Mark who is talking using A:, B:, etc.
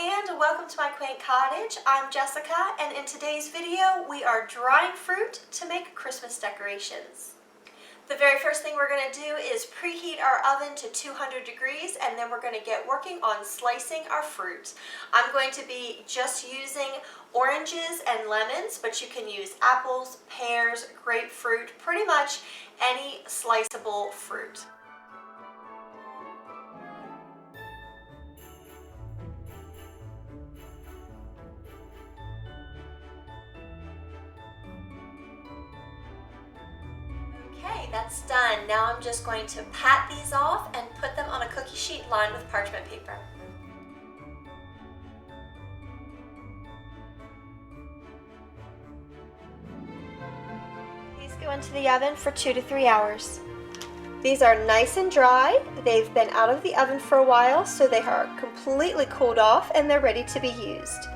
A: and welcome to My Quaint Cottage. I'm Jessica, and in today's video we are drying fruit to make Christmas decorations. The very first thing we're going to do is preheat our oven to 200 degrees, and then we're going to get working on slicing our fruit. I'm going to be just using oranges and lemons, but you can use apples, pears, grapefruit, pretty much any sliceable fruit. Okay, that's done. Now I'm just going to pat these off and put them on a cookie sheet lined with parchment paper. These go into the oven for 2 to 3 hours. These are nice and dry. They've been out of the oven for a while, so they are completely cooled off and they're ready to be used.